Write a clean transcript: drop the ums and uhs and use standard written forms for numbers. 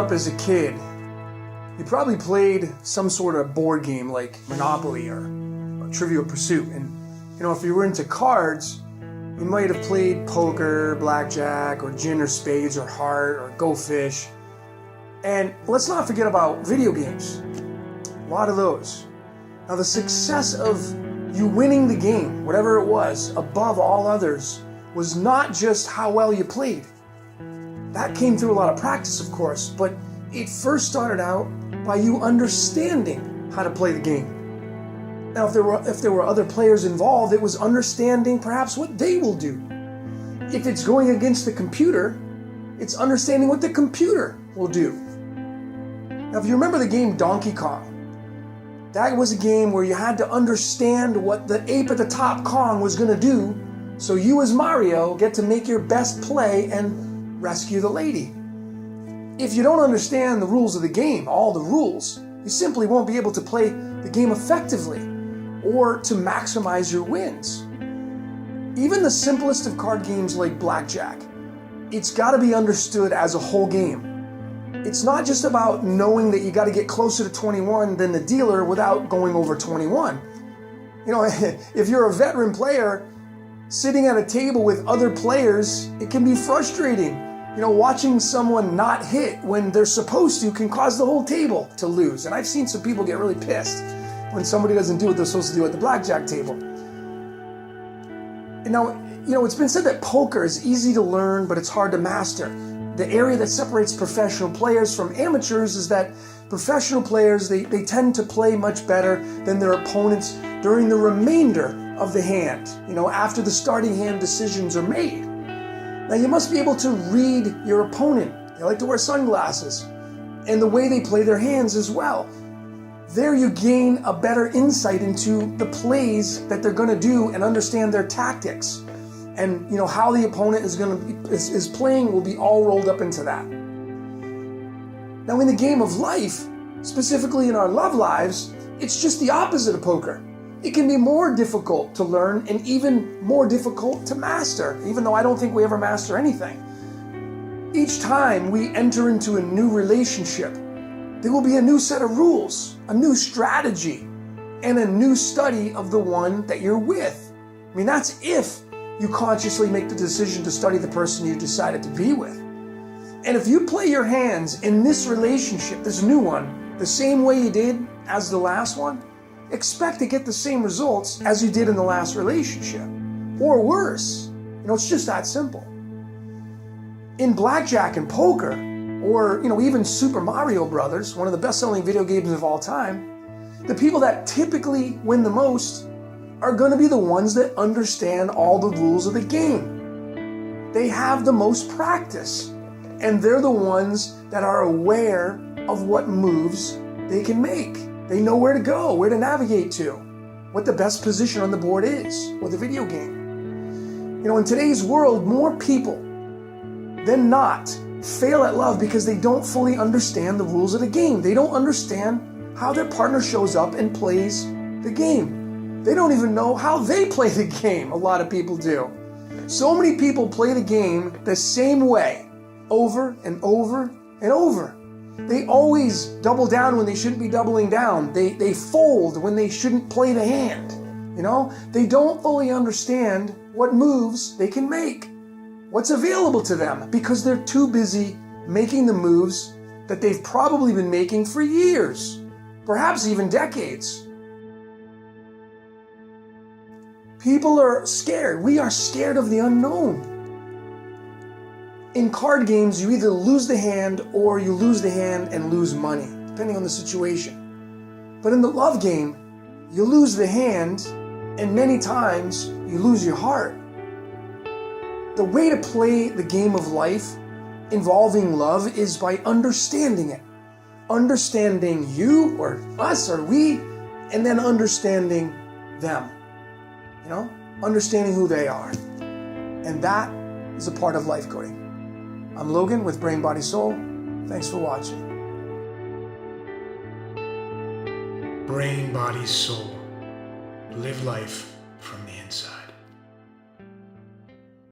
up as a kid, you probably played some sort of board game like Monopoly or Trivial Pursuit. And if you were into cards, you might have played poker, blackjack, or gin or spades or heart or go fish. And let's not forget about video games. A lot of those. Now, the success of you winning the game, whatever it was, above all others, was not just how well you played. That came through a lot of practice, of course, but it first started out by you understanding how to play the game. Now, if there were other players involved, it was understanding perhaps what they will do. If it's going against the computer, it's understanding what the computer will do. Now, if you remember the game Donkey Kong, that was a game where you had to understand what the ape at the top, Kong, was going to do, so you as Mario get to make your best play and rescue the lady. If you don't understand the rules of the game, all the rules, you simply won't be able to play the game effectively or to maximize your wins. Even the simplest of card games like blackjack, it's got to be understood as a whole game. It's not just about knowing that you got to get closer to 21 than the dealer without going over 21. If you're a veteran player sitting at a table with other players, it can be frustrating. Watching someone not hit when they're supposed to can cause the whole table to lose. And I've seen some people get really pissed when somebody doesn't do what they're supposed to do at the blackjack table. Now, it's been said that poker is easy to learn, but it's hard to master. The area that separates professional players from amateurs is that professional players, they tend to play much better than their opponents during the remainder of the hand, after the starting hand decisions are made. Now, you must be able to read your opponent. They like to wear sunglasses, and the way they play their hands as well. There you gain a better insight into the plays that they're going to do and understand their tactics. And how the opponent is playing will be all rolled up into that. Now, in the game of life, specifically in our love lives, it's just the opposite of poker. It can be more difficult to learn and even more difficult to master, even though I don't think we ever master anything. Each time we enter into a new relationship, there will be a new set of rules, a new strategy, and a new study of the one that you're with. That's if you consciously make the decision to study the person you decided to be with. And if you play your hands in this relationship, this new one, the same way you did as the last one, expect to get the same results as you did in the last relationship, or worse. It's just that simple. In blackjack and poker, or even Super Mario Brothers, one of the best-selling video games of all time, the people that typically win the most are going to be the ones that understand all the rules of the game. They have the most practice, and they're the ones that are aware of what moves they can make. They know where to go, where to navigate to, what the best position on the board is with a video game. In today's world, more people than not fail at love because they don't fully understand the rules of the game. They don't understand how their partner shows up and plays the game. They don't even know how they play the game, a lot of people do. So many people play the game the same way, over and over and over. They always double down when they shouldn't be doubling down. They fold when they shouldn't play the hand. They don't fully understand what moves they can make, what's available to them, because they're too busy making the moves that they've probably been making for years, perhaps even decades. People are scared. We are scared of the unknown. In card games, you either lose the hand or you lose the hand and lose money, depending on the situation. But in the love game, you lose the hand and many times you lose your heart. The way to play the game of life involving love is by understanding it. Understanding you or us or we, and then understanding them. Understanding who they are. And that is a part of life coding. I'm Logan with Brain, Body, Soul. Thanks for watching. Brain, Body, Soul. Live life from the